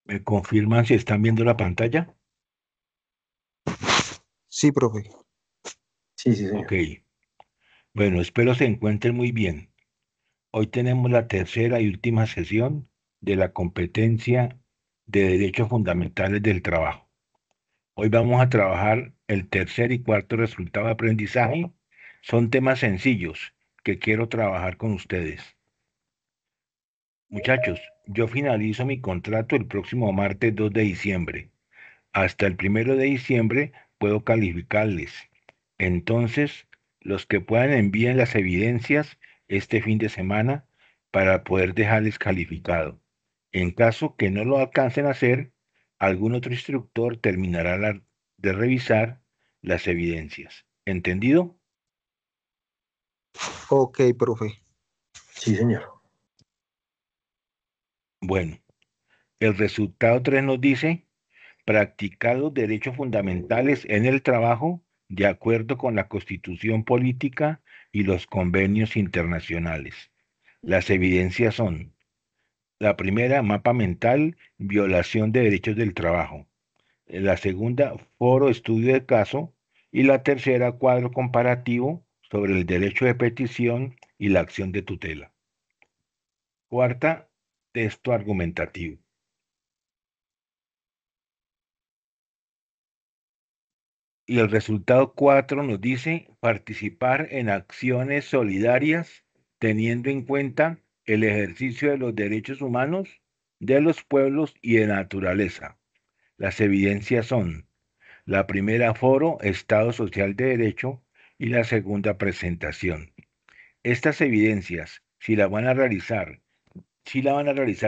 ¿Me confirman si están viendo la pantalla? Sí, profe. Sí, sí, Ok. señor. Bueno, espero se encuentren muy bien. Hoy tenemos la tercera y última sesión de la competencia de derechos fundamentales del trabajo. Hoy vamos a trabajar el tercer y cuarto resultado de aprendizaje. Son temas sencillos que quiero trabajar con ustedes. Muchachos, yo finalizo mi contrato el próximo martes 2 de diciembre. Hasta el 1 de diciembre puedo calificarles. Entonces, los que puedan envíen las evidencias este fin de semana para poder dejarles calificado. En caso que no lo alcancen a hacer, algún otro instructor terminará de revisar las evidencias. ¿Entendido? Ok, profe. Sí, señor. Bueno, el resultado 3 nos dice practicar los derechos fundamentales en el trabajo de acuerdo con la Constitución política y los convenios internacionales. Las evidencias son: la primera, mapa mental, violación de derechos del trabajo; la segunda, foro, estudio de caso; y la tercera, cuadro comparativo sobre el derecho de petición y la acción de tutela. Cuarta, texto argumentativo. Y el resultado 4 nos dice participar en acciones solidarias teniendo en cuenta el ejercicio de los derechos humanos de los pueblos y de la naturaleza. Las evidencias son: la primera, foro, Estado Social de Derecho; y la segunda, presentación. Estas evidencias, si la van a realizar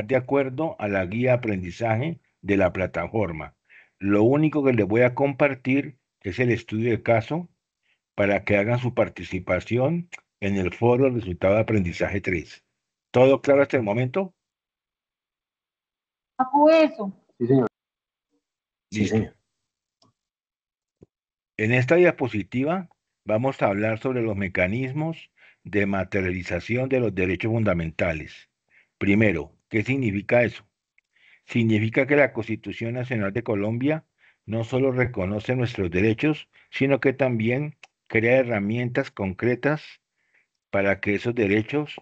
de acuerdo a la guía de aprendizaje de la plataforma. Lo único que les voy a compartir es el estudio de caso para que hagan su participación en el foro Resultado de Aprendizaje 3. ¿Todo claro hasta el momento? Hago eso. Sí, señor. Sí, Listo. señor. En esta diapositiva vamos a hablar sobre los mecanismos de materialización de los derechos fundamentales. Primero, ¿qué significa eso? Significa que la Constitución Nacional de Colombia no solo reconoce nuestros derechos, sino que también crea herramientas concretas para que esos derechos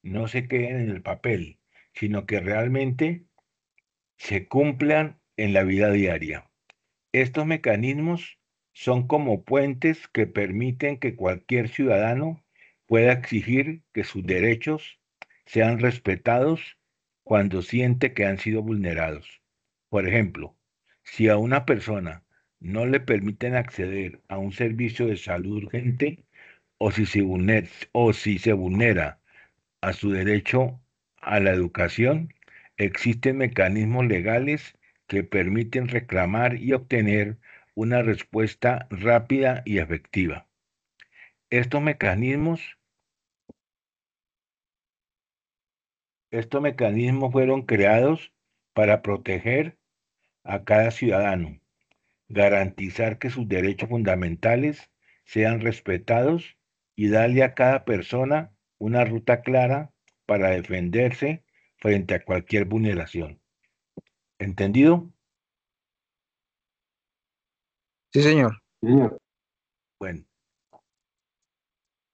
no se queden en el papel, sino que realmente se cumplan en la vida diaria. Estos mecanismos son como puentes que permiten que cualquier ciudadano pueda exigir que sus derechos sean respetados cuando siente que han sido vulnerados. Por ejemplo, si a una persona no le permiten acceder a un servicio de salud urgente, o si se vulnera a su derecho a la educación, existen mecanismos legales que permiten reclamar y obtener una respuesta rápida y efectiva. Estos mecanismos, estos mecanismos fueron creados para proteger a cada ciudadano, garantizar que sus derechos fundamentales sean respetados y darle a cada persona una ruta clara para defenderse frente a cualquier vulneración. ¿Entendido? Sí, señor. Sí, señor. Bueno,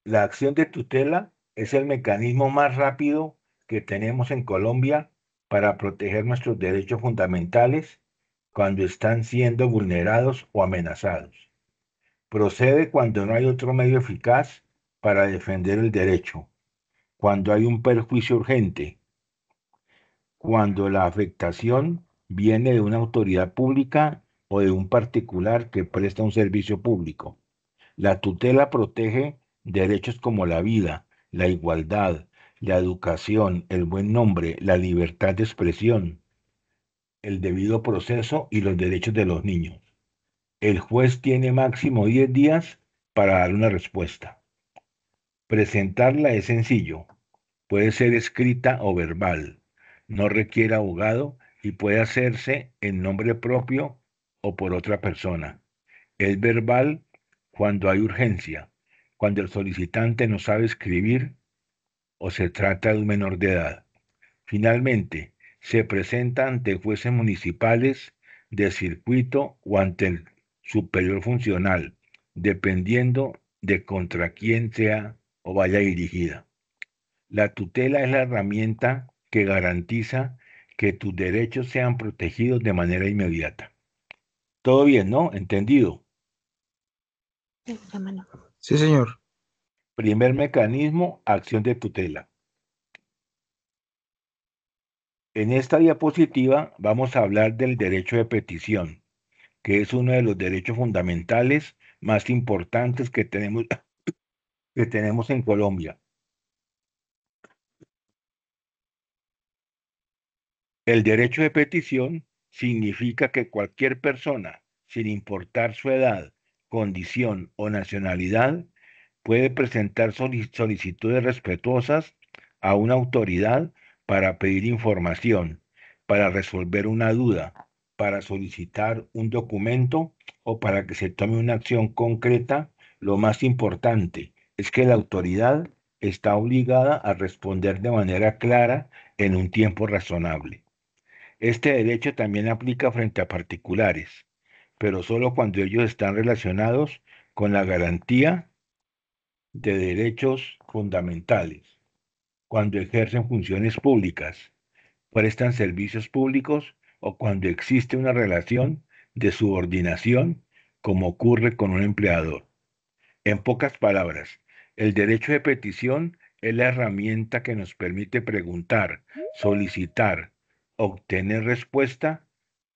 la acción de tutela es el mecanismo más rápido que tenemos en Colombia para proteger nuestros derechos fundamentales cuando están siendo vulnerados o amenazados. Procede cuando no hay otro medio eficaz para defender el derecho, cuando hay un perjuicio urgente, cuando la afectación viene de una autoridad pública o de un particular que presta un servicio público. La tutela protege derechos como la vida, la igualdad, la educación, el buen nombre, la libertad de expresión, el debido proceso y los derechos de los niños. El juez tiene máximo 10 días para dar una respuesta. Presentarla es sencillo. Puede ser escrita o verbal. No requiere abogado y puede hacerse en nombre propio o por otra persona. Es verbal cuando hay urgencia, cuando el solicitante no sabe escribir o se trata de un menor de edad. Finalmente, se presenta ante jueces municipales de circuito o ante el superior funcional, dependiendo de contra quién sea o vaya dirigida. La tutela es la herramienta que garantiza que tus derechos sean protegidos de manera inmediata. Todo bien, ¿no? ¿Entendido? Sí, señor. Primer mecanismo, acción de tutela. En esta diapositiva vamos a hablar del derecho de petición, que es uno de los derechos fundamentales más importantes que tenemos en Colombia. El derecho de petición significa que cualquier persona, sin importar su edad, condición o nacionalidad, puede presentar solicitudes respetuosas a una autoridad para pedir información, para resolver una duda, para solicitar un documento o para que se tome una acción concreta. Lo más importante es que la autoridad está obligada a responder de manera clara en un tiempo razonable. Este derecho también aplica frente a particulares, pero solo cuando ellos están relacionados con la garantía de derechos fundamentales, cuando ejercen funciones públicas, prestan servicios públicos o cuando existe una relación de subordinación, como ocurre con un empleador. En pocas palabras, el derecho de petición es la herramienta que nos permite preguntar, solicitar, obtener respuesta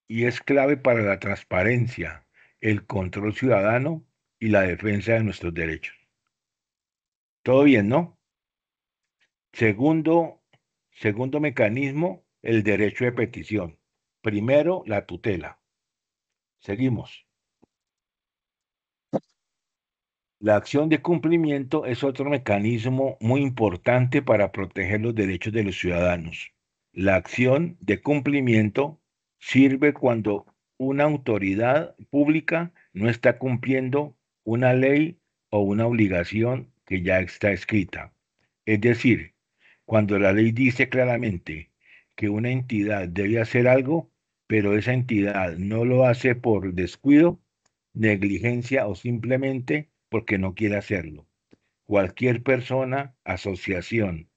y es clave para la transparencia, el control ciudadano y la defensa de nuestros derechos. ¿Todo bien, no? Segundo mecanismo, el derecho de petición. Primero, la tutela. Seguimos. La acción de cumplimiento es otro mecanismo muy importante para proteger los derechos de los ciudadanos. La acción de cumplimiento sirve cuando una autoridad pública no está cumpliendo una ley o una obligación que ya está escrita. Es decir, cuando la ley dice claramente que una entidad debe hacer algo, pero esa entidad no lo hace por descuido, negligencia o simplemente porque no quiere hacerlo. Cualquier persona, asociación,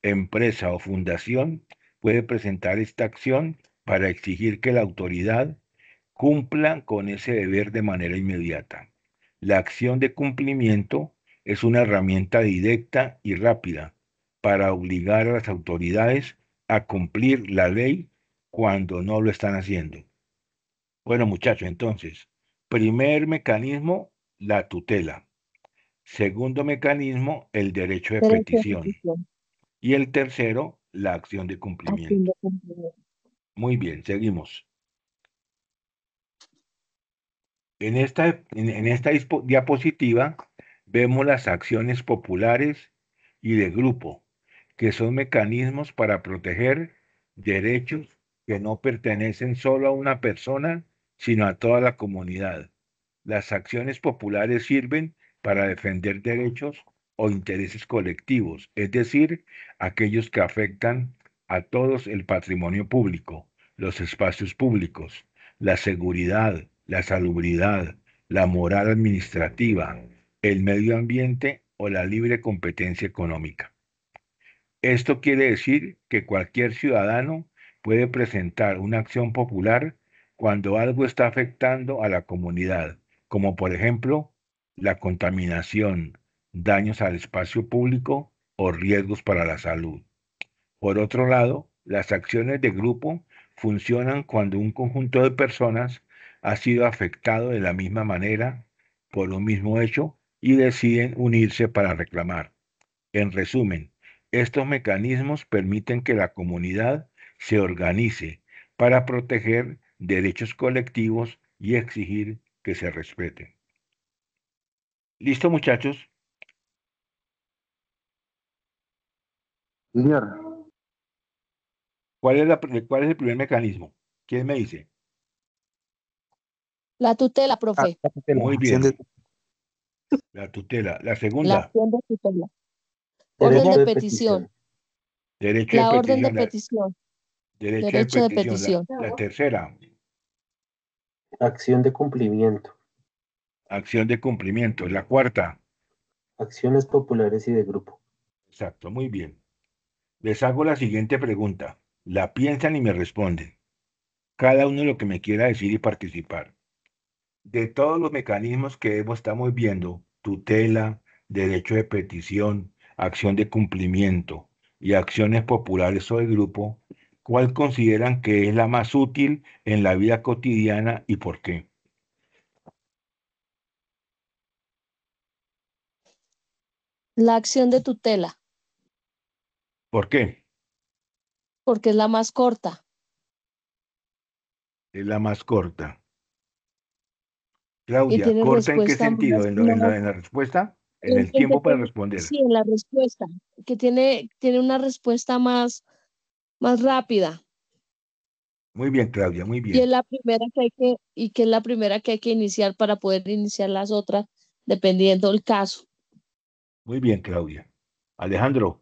empresa o fundación puede presentar esta acción para exigir que la autoridad cumpla con ese deber de manera inmediata. La acción de cumplimiento es una herramienta directa y rápida para obligar a las autoridades a cumplir la ley cuando no lo están haciendo. Bueno, muchachos, entonces, primer mecanismo, la tutela. Segundo mecanismo, el derecho de Derecho de petición. petición. Y el tercero, la acción de Acción cumplimiento. de cumplimiento. Muy bien, seguimos. En esta diapositiva vemos las acciones populares y de grupo, que son mecanismos para proteger derechos que no pertenecen solo a una persona, sino a toda la comunidad. Las acciones populares sirven para defender derechos o intereses colectivos, es decir, aquellos que afectan a todos el patrimonio público, los espacios públicos, la seguridad, la salubridad, la moral administrativa, el medio ambiente o la libre competencia económica. Esto quiere decir que cualquier ciudadano puede presentar una acción popular cuando algo está afectando a la comunidad, como por ejemplo la contaminación, daños al espacio público o riesgos para la salud. Por otro lado, las acciones de grupo funcionan cuando un conjunto de personas ha sido afectado de la misma manera por un mismo hecho y deciden unirse para reclamar. En resumen, estos mecanismos permiten que la comunidad se organice para proteger derechos colectivos y exigir que se respeten. ¿Listo, muchachos? Señor, ¿Cuál es el primer mecanismo? ¿Quién me dice? La tutela, profe. La tutela, Muy acción bien. de La tutela. La La segunda, acción de tutela. Orden Derecho de de petición. petición. derecho de La orden de petición. petición. Derecho de Derecho de petición. petición. La tercera, Acción de cumplimiento. acción de cumplimiento. La cuarta, Acciones populares y de grupo. exacto, muy bien. Les hago la siguiente pregunta. La piensan y me responden. Cada uno lo que me quiera decir y participar. De todos los mecanismos que estamos viendo, tutela, derecho de petición, acción de cumplimiento y acciones populares o de grupo, ¿cuál consideran que es la más útil en la vida cotidiana y por qué? La acción de tutela, ¿Por qué? porque es la más corta. Es la más corta. Y Claudia, tiene ¿corta en qué respuesta sentido? más, ¿En la respuesta? ¿En el tiempo para responder? sí, en la respuesta, que tiene una respuesta más rápida. Muy bien, Claudia, muy Y es bien. la primera que es la primera que hay que iniciar para poder iniciar las otras, dependiendo del caso. Muy bien, Claudia. Alejandro,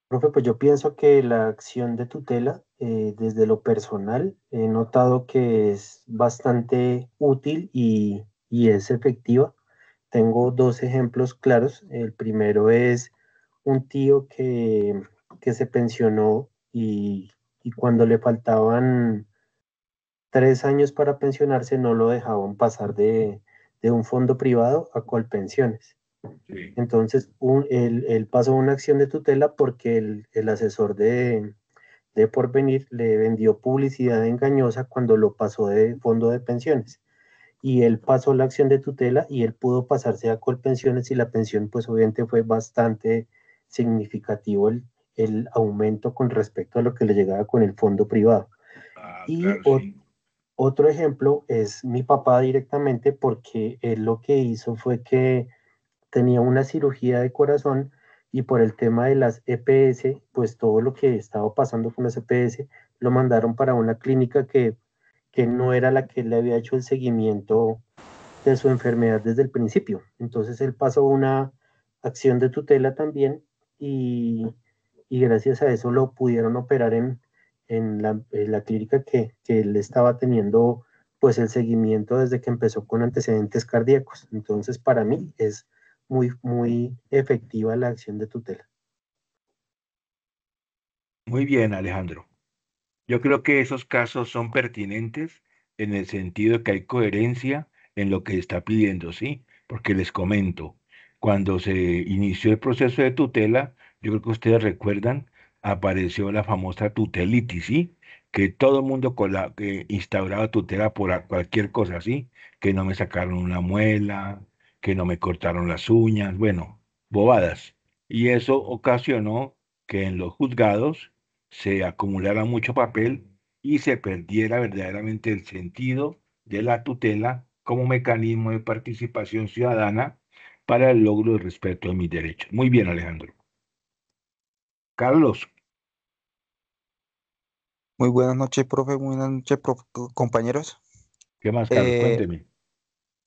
Profe, pues yo pienso que la acción de tutela, desde lo personal, he notado que es bastante útil y es efectiva. Tengo dos ejemplos claros. El primero es un tío que se pensionó y cuando le faltaban 3 años para pensionarse no lo dejaban pasar de un fondo privado a Colpensiones. sí, Entonces, él pasó una acción de tutela porque el asesor de Porvenir le vendió publicidad engañosa cuando lo pasó de fondo de pensiones. Y él pasó la acción de tutela y él pudo pasarse a Colpensiones y la pensión, pues obviamente fue bastante significativo el aumento con respecto a lo que le llegaba con el fondo privado. Y claro, sí. otro ejemplo es mi papá directamente porque él lo que hizo fue que tenía una cirugía de corazón y por el tema de las EPS, pues todo lo que estaba pasando con las EPS, lo mandaron para una clínica que no era la que le había hecho el seguimiento de su enfermedad desde el principio. Entonces él pasó una acción de tutela también y gracias a eso lo pudieron operar en la clínica que él estaba teniendo pues el seguimiento desde que empezó con antecedentes cardíacos. Entonces para mí es muy, muy efectiva la acción de tutela. Muy bien, Alejandro. Yo creo que esos casos son pertinentes en el sentido de que hay coherencia en lo que está pidiendo, ¿sí? Porque les comento, cuando se inició el proceso de tutela, yo creo que ustedes recuerdan, apareció la famosa tutelitis, ¿sí? Que todo el mundo que instauraba tutela por cualquier cosa, ¿sí? Que no me sacaron una muela, que no me cortaron las uñas, bueno, bobadas. Y eso ocasionó que en los juzgados se acumulara mucho papel y se perdiera verdaderamente el sentido de la tutela como mecanismo de participación ciudadana para el logro del respeto de mis derechos. Muy bien, Alejandro. Carlos, Muy buenas noches, profe. Muy buenas noches, compañeros. ¿qué más, Carlos? Eh, Cuénteme.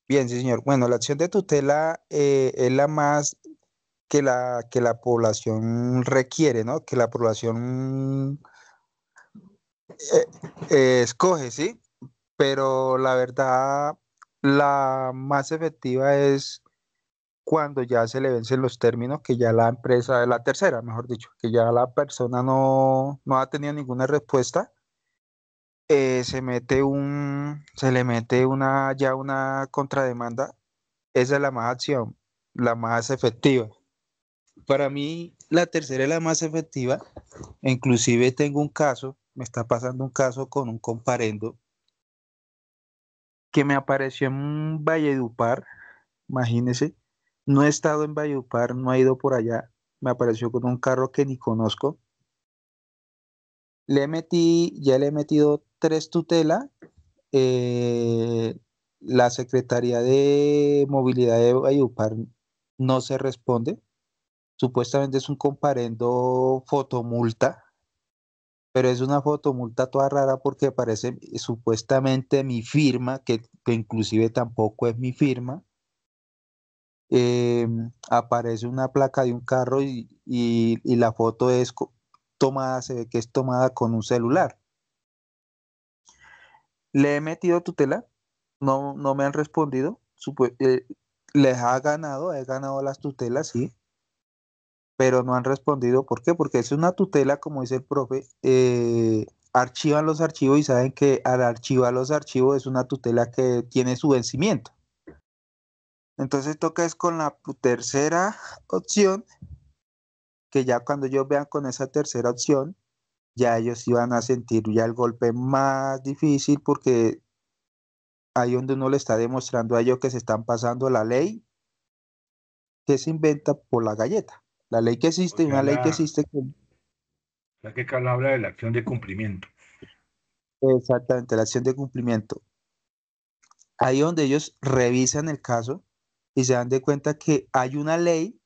bien, sí, señor. Bueno, la acción de tutela es la más que la población requiere, ¿no? Que la población eh, escoge, ¿sí? Pero la verdad, la más efectiva es cuando ya se le vencen los términos, que ya la empresa, la tercera, mejor dicho, que ya la persona no ha tenido ninguna respuesta, se le mete ya una contrademanda. Esa es la más acción, la más efectiva. Para mí, la tercera es la más efectiva. Inclusive tengo un caso, me está pasando un caso con un comparendo que me apareció en Valledupar, imagínese. No he estado en Valledupar, no he ido por allá. Me apareció con un carro que ni conozco. Ya le he metido tres tutelas. La Secretaría de Movilidad de Valledupar no se responde. Supuestamente es un comparendo fotomulta. pero es una fotomulta toda rara porque parece supuestamente mi firma, que inclusive tampoco es mi firma. Aparece una placa de un carro y la foto es tomada, se ve que es tomada con un celular. Le he metido tutela, no me han respondido. Les he ganado las tutelas, sí, pero no han respondido. ¿Por qué? Porque es una tutela, como dice el profe, archivan los archivos y saben que al archivar los archivos es una tutela que tiene su vencimiento. Entonces toca es con la tercera opción, que ya cuando ellos vean con esa tercera opción, ya ellos iban a sentir ya el golpe más difícil porque ahí donde uno le está demostrando a ellos que se están pasando la ley que se inventa por la galleta. La ley que O existe, sea, una ley que existe. que Carlos habla de la acción de cumplimiento. Exactamente, la acción de cumplimiento. Ahí donde ellos revisan el caso y se dan de cuenta que hay una ley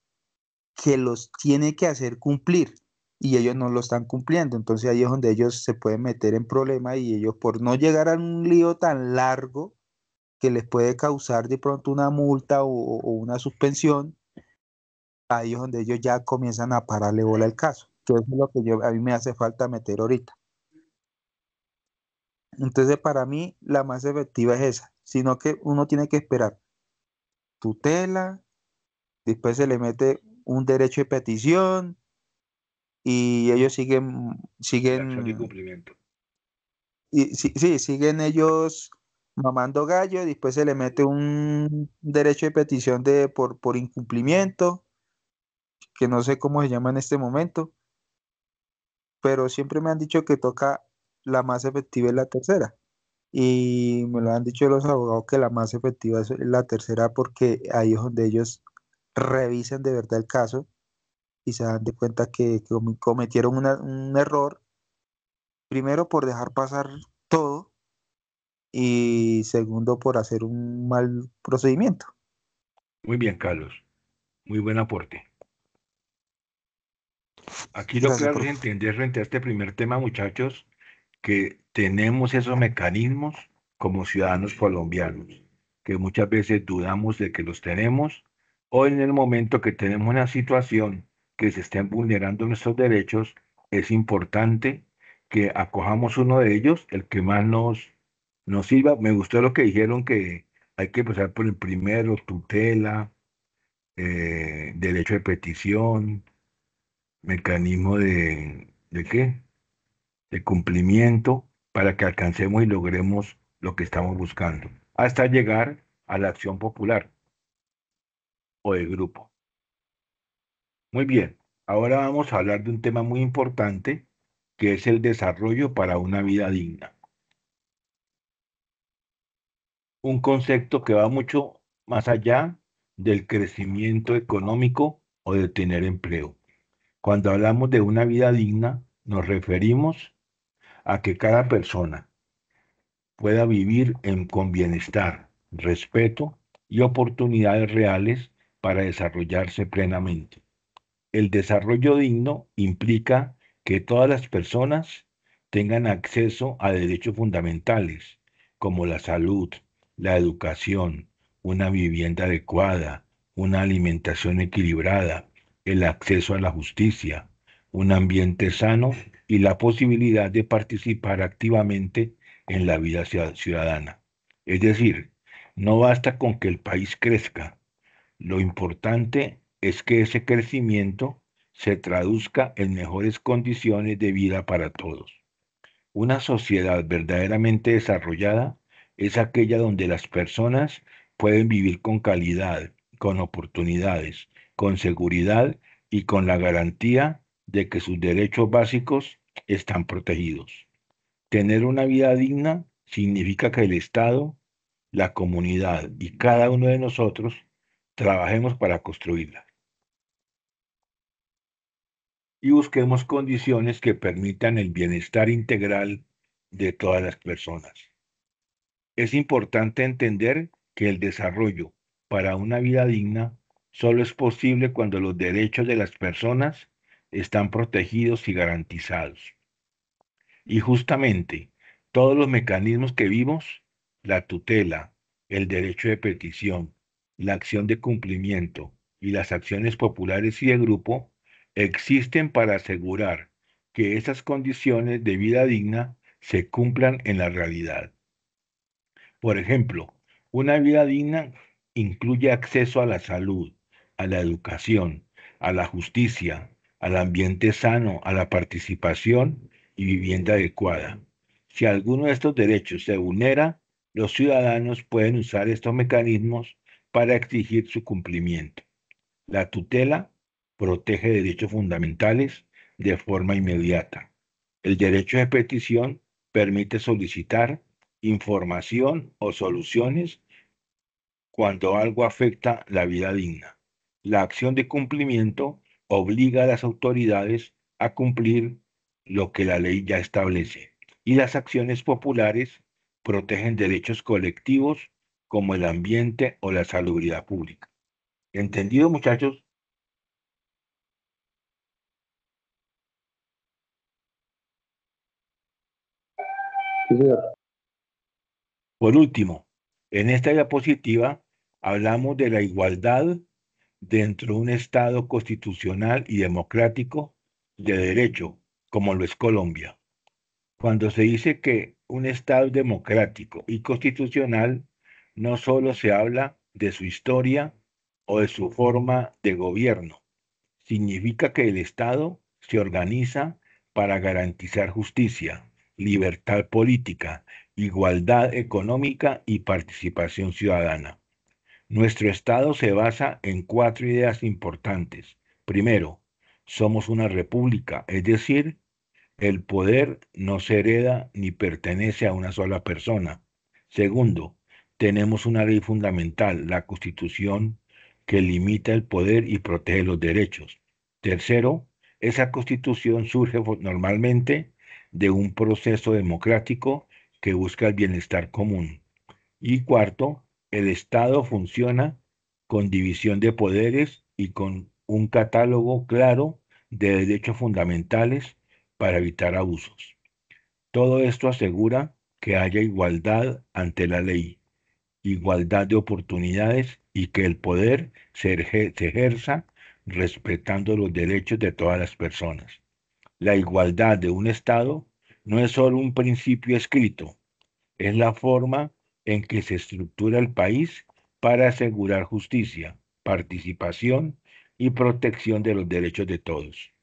que los tiene que hacer cumplir y ellos no lo están cumpliendo. Entonces ahí es donde ellos se pueden meter en problemas y ellos por no llegar a un lío tan largo que les puede causar de pronto una multa o una suspensión, ahí es donde ellos ya comienzan a pararle bola al caso. Que eso es lo que a mí me hace falta meter ahorita. Entonces para mí la más efectiva es esa, sino que uno tiene que esperar tutela, después se le mete un derecho de petición y ellos Y la acción de siguen, cumplimiento. y, sí, sí, siguen ellos mamando gallo, y después se le mete un derecho de petición por incumplimiento, que no sé cómo se llama en este momento, pero siempre me han dicho que toca la más efectiva es la tercera. Y me lo han dicho los abogados que la más efectiva es la tercera porque ahí es donde ellos revisan de verdad el caso y se dan de cuenta que cometieron un error, primero por dejar pasar todo y segundo por hacer un mal procedimiento. Muy bien, Carlos. Muy buen aporte. Aquí lo Gracias, claro es profe. entender frente a este primer tema, muchachos, que tenemos esos mecanismos como ciudadanos colombianos, que muchas veces dudamos de que los tenemos, o en el momento que tenemos una situación que se estén vulnerando nuestros derechos, es importante que acojamos uno de ellos, el que más nos sirva. Me gustó lo que dijeron, que hay que empezar por el primero, tutela, derecho de petición, mecanismo ¿de qué? De cumplimiento para que alcancemos y logremos lo que estamos buscando, hasta llegar a la acción popular o de grupo. Muy bien, ahora vamos a hablar de un tema muy importante, que es el desarrollo para una vida digna. Un concepto que va mucho más allá del crecimiento económico o de tener empleo. Cuando hablamos de una vida digna, nos referimos a que cada persona pueda vivir con bienestar, respeto y oportunidades reales para desarrollarse plenamente. El desarrollo digno implica que todas las personas tengan acceso a derechos fundamentales como la salud, la educación, una vivienda adecuada, una alimentación equilibrada, el acceso a la justicia, un ambiente sano y la posibilidad de participar activamente en la vida ciudadana. Es decir, no basta con que el país crezca, lo importante es que ese crecimiento se traduzca en mejores condiciones de vida para todos. Una sociedad verdaderamente desarrollada es aquella donde las personas pueden vivir con calidad, con oportunidades, con seguridad y con la garantía de que sus derechos básicos están protegidos. Tener una vida digna significa que el Estado, la comunidad y cada uno de nosotros trabajemos para construirla y busquemos condiciones que permitan el bienestar integral de todas las personas. Es importante entender que el desarrollo para una vida digna solo es posible cuando los derechos de las personas están protegidos y garantizados. Y justamente todos los mecanismos que vimos, la tutela, el derecho de petición, la acción de cumplimiento y las acciones populares y de grupo, existen para asegurar que esas condiciones de vida digna se cumplan en la realidad. Por ejemplo, una vida digna incluye acceso a la salud, a la educación, a la justicia, al ambiente sano, a la participación y vivienda adecuada. Si alguno de estos derechos se vulnera, los ciudadanos pueden usar estos mecanismos para exigir su cumplimiento. La tutela protege derechos fundamentales de forma inmediata. El derecho de petición permite solicitar información o soluciones cuando algo afecta la vida digna. La acción de cumplimiento obliga a las autoridades a cumplir lo que la ley ya establece. Y las acciones populares protegen derechos colectivos como el ambiente o la salubridad pública. ¿Entendido, muchachos? Sí, señor. Por último, en esta diapositiva hablamos de la igualdad dentro de un Estado constitucional y democrático de derecho, como lo es Colombia. Cuando se dice que un Estado democrático y constitucional, no solo se habla de su historia o de su forma de gobierno, significa que el Estado se organiza para garantizar justicia, libertad política, igualdad económica y participación ciudadana. Nuestro Estado se basa en 4 ideas importantes. Primero, somos una república, es decir, el poder no se hereda ni pertenece a una sola persona. Segundo, tenemos una ley fundamental, la Constitución, que limita el poder y protege los derechos. Tercero, esa Constitución surge normalmente de un proceso democrático que busca el bienestar común. Y cuarto, el Estado funciona con división de poderes y con un catálogo claro de derechos fundamentales para evitar abusos. Todo esto asegura que haya igualdad ante la ley, igualdad de oportunidades y que el poder se ejerza respetando los derechos de todas las personas. La igualdad de un Estado no es solo un principio escrito, es la forma en que se estructura el país para asegurar justicia, participación y protección de los derechos de todos.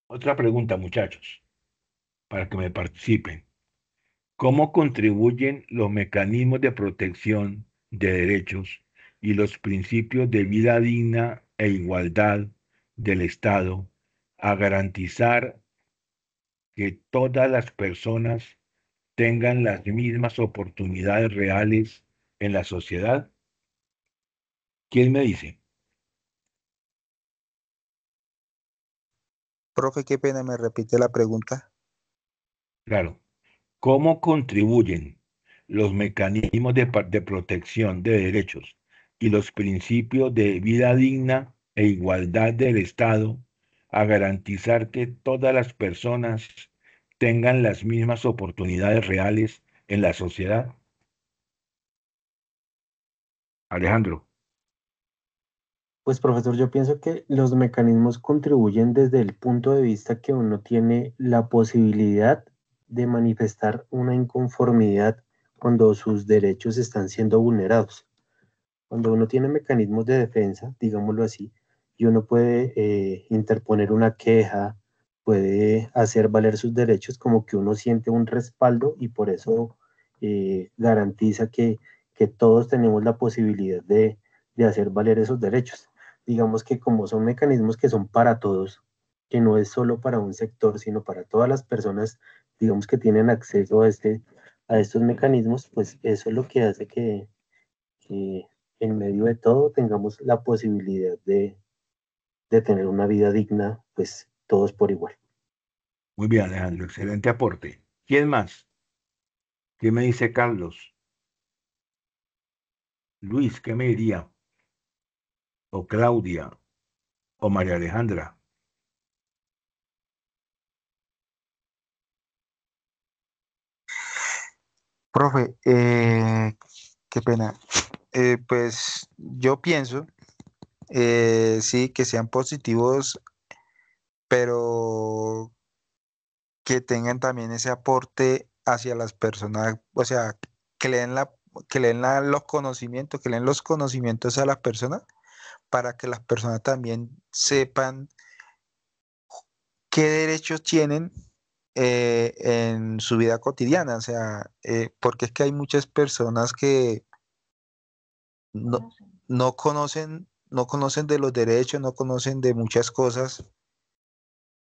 Otra pregunta, muchachos, para que me participen. ¿Cómo contribuyen los mecanismos de protección de derechos y los principios de vida digna e igualdad del Estado a garantizar que todas las personas tengan las mismas oportunidades reales en la sociedad? ¿Quién me dice? Profe, qué pena, me repite la pregunta. Claro. ¿Cómo contribuyen los mecanismos de protección de derechos y los principios de vida digna e igualdad del Estado a garantizar que todas las personas tengan las mismas oportunidades reales en la sociedad? Alejandro. Pues profesor, yo pienso que los mecanismos contribuyen desde el punto de vista que uno tiene la posibilidad de manifestar una inconformidad cuando sus derechos están siendo vulnerados. Cuando uno tiene mecanismos de defensa, digámoslo así, y uno puede interponer una queja, puede hacer valer sus derechos, como que uno siente un respaldo y por eso garantiza que todos tenemos la posibilidad de hacer valer esos derechos. Digamos que como son mecanismos que son para todos, que no es solo para un sector, sino para todas las personas, digamos que tienen acceso a estos mecanismos, pues eso es lo que hace que en medio de todo tengamos la posibilidad de tener una vida digna, pues todos por igual. Muy bien, Alejandro, excelente aporte. ¿Quién más? ¿Qué me dice Carlos? Luis, ¿qué me diría? ¿O Claudia? ¿O María Alejandra? Profe, qué pena. Pues yo pienso, sí, que sean positivos, pero que tengan también ese aporte hacia las personas, o sea, que le den los conocimientos, que le den los conocimientos a las personas para que las personas también sepan qué derechos tienen en su vida cotidiana. O sea, porque es que hay muchas personas que no, no conocen de los derechos, no conocen de muchas cosas.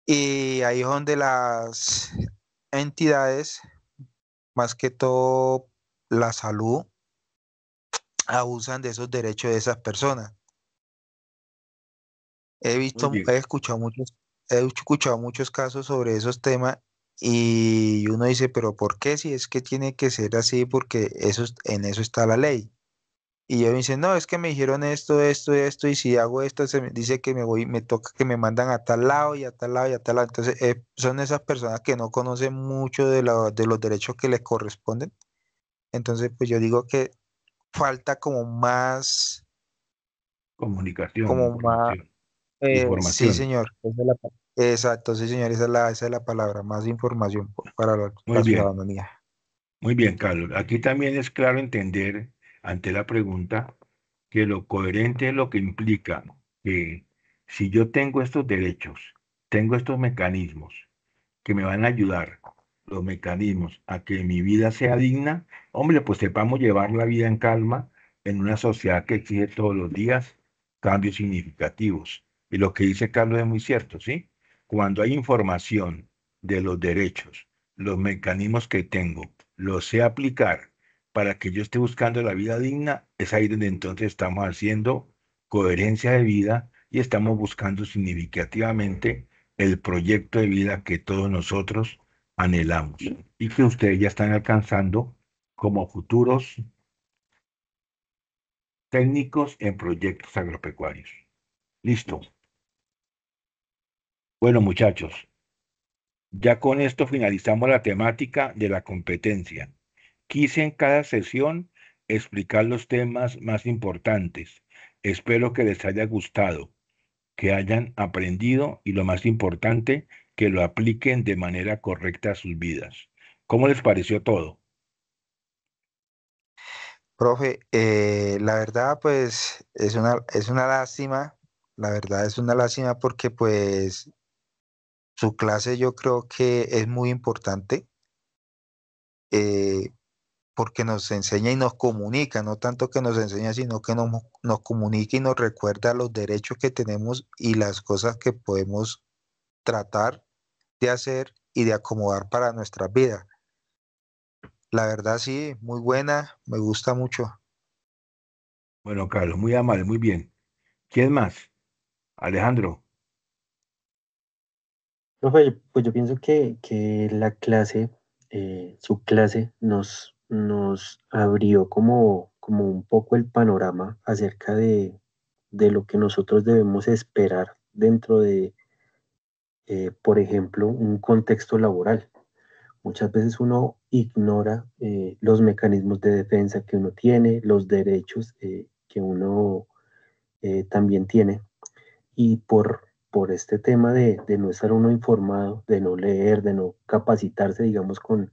Y ahí es donde las entidades, más que todo la salud, abusan de esos derechos de esas personas. Muy bien. He escuchado muchos casos sobre esos temas y uno dice, pero ¿por qué? Si es que tiene que ser así, porque en eso está la ley. Y yo dice, no, es que me dijeron esto, esto, esto, y si hago esto, se me dice que me toca que me mandan a tal lado y a tal lado y a tal lado. Entonces, son esas personas que no conocen mucho de los derechos que les corresponden. Entonces, pues yo digo que falta Comunicación, como más, información. sí, Información. señor, exacto, sí, señor, esa es la palabra, más información para Muy la bien. ciudadanía. Muy bien, Carlos. Aquí también es claro entender ante la pregunta que lo coherente es lo que implica que si yo tengo estos derechos, tengo estos mecanismos que me van a ayudar, los mecanismos a que mi vida sea digna, hombre, pues sepamos llevar la vida en calma en una sociedad que exige todos los días cambios significativos. Y lo que dice Carlos es muy cierto, ¿sí? Cuando hay información de los derechos, los mecanismos que tengo, los sé aplicar para que yo esté buscando la vida digna, es ahí donde entonces estamos haciendo coherencia de vida y estamos buscando significativamente el proyecto de vida que todos nosotros anhelamos y que ustedes ya están alcanzando como futuros técnicos en proyectos agropecuarios. Listo. Bueno, muchachos, ya con esto finalizamos la temática de la competencia. Quise en cada sesión explicar los temas más importantes. Espero que les haya gustado, que hayan aprendido y lo más importante, que lo apliquen de manera correcta a sus vidas. ¿Cómo les pareció todo? Profe, la verdad, pues es una lástima, la verdad es una lástima porque pues su clase yo creo que es muy importante, eh, porque nos enseña y nos comunica, no tanto que nos enseña, sino que nos comunica y nos recuerda los derechos que tenemos y las cosas que podemos tratar de hacer y de acomodar para nuestra vida. La verdad, sí, muy buena, me gusta mucho. Bueno, Carlos, muy amable, muy bien. ¿Quién más? Alejandro. Profe, pues yo pienso que la clase, su clase nos abrió como un poco el panorama acerca de lo que nosotros debemos esperar dentro de, por ejemplo, un contexto laboral. Muchas veces uno ignora los mecanismos de defensa que uno tiene, los derechos que uno también tiene. Y por este tema de no estar uno informado, de no leer, de no capacitarse, digamos, con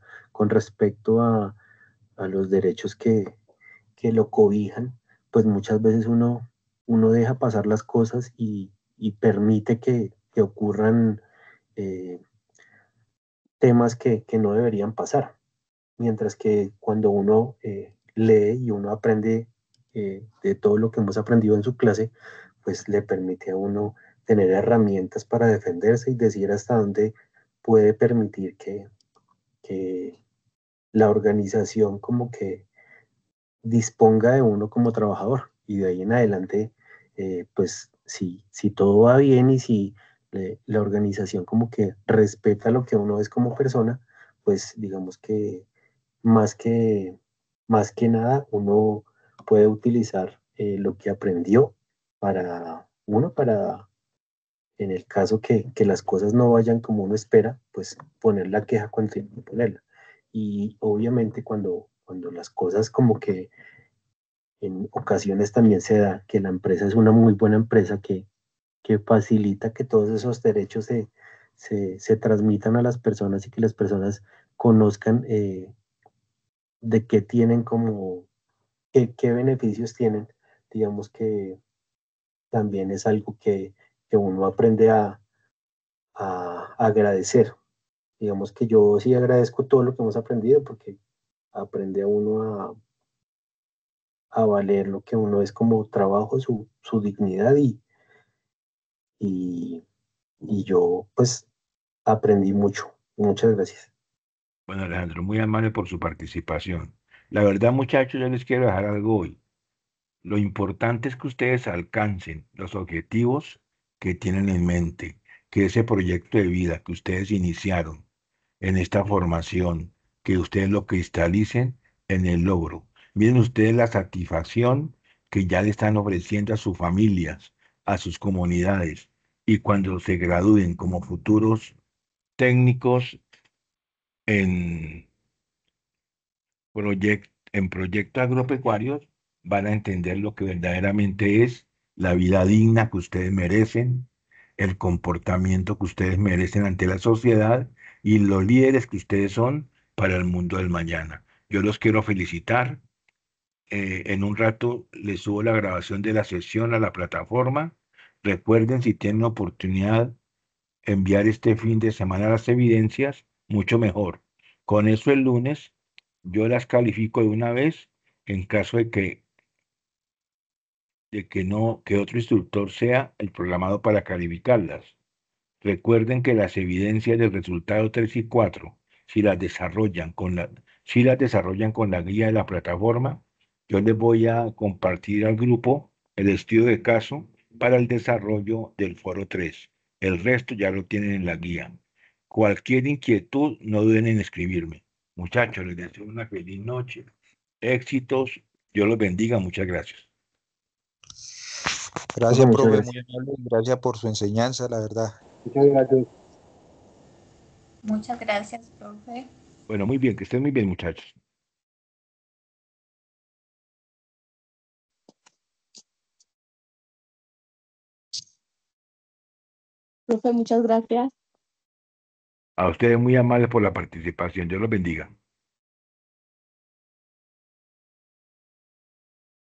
respecto a los derechos que lo cobijan, pues muchas veces uno deja pasar las cosas y permite que ocurran eh, temas que no deberían pasar. Mientras que cuando uno lee y uno aprende de todo lo que hemos aprendido en su clase, pues le permite a uno tener herramientas para defenderse y decir hasta dónde puede permitir que la organización como que disponga de uno como trabajador. Y de ahí en adelante, pues si todo va bien y si la organización como que respeta lo que uno es como persona, pues digamos que más que, más que nada, uno puede utilizar lo que aprendió para, en el caso que las cosas no vayan como uno espera, pues poner la queja cuando tiene que ponerla. Y obviamente cuando las cosas como que en ocasiones también se da que la empresa es una muy buena empresa que facilita que todos esos derechos se transmitan a las personas y que las personas conozcan de qué tienen como, qué beneficios tienen. Digamos que también es algo que uno aprende a agradecer. Digamos que yo sí agradezco todo lo que hemos aprendido porque aprende a uno a valer lo que uno es como trabajo, su dignidad y, y yo pues aprendí mucho. Muchas gracias. Bueno, Alejandro, muy amable por su participación. La verdad, muchachos, yo les quiero dejar algo hoy. Lo importante es que ustedes alcancen los objetivos que tienen en mente, que ese proyecto de vida que ustedes iniciaron en esta formación, que ustedes lo cristalicen en el logro. Miren ustedes la satisfacción que ya le están ofreciendo a sus familias, a sus comunidades, y cuando se gradúen como futuros técnicos en en proyectos agropecuarios, van a entender lo que verdaderamente es la vida digna que ustedes merecen, el comportamiento que ustedes merecen ante la sociedad y los líderes que ustedes son para el mundo del mañana. Yo los quiero felicitar. En un rato les subo la grabación de la sesión a la plataforma. Recuerden, si tienen oportunidad, enviar este fin de semana las evidencias, mucho mejor. Con eso el lunes yo las califico de una vez en caso de que no, que otro instructor sea el programado para calificarlas. Recuerden que las evidencias del resultado 3 y 4, si las desarrollan con la guía de la plataforma, yo les voy a compartir al grupo el estudio de caso para el desarrollo del foro 3. El resto ya lo tienen en la guía. Cualquier inquietud, no duden en escribirme. Muchachos, les deseo una feliz noche. Éxitos. Dios los bendiga. Muchas gracias. Gracias, Muchas profe, gracias. muy amable, gracias por su enseñanza, la verdad. Muchas gracias. Muchas gracias, profe. Bueno, muy bien, que estén muy bien, muchachos. Profe, muchas gracias. A ustedes muy amables por la participación. Dios los bendiga.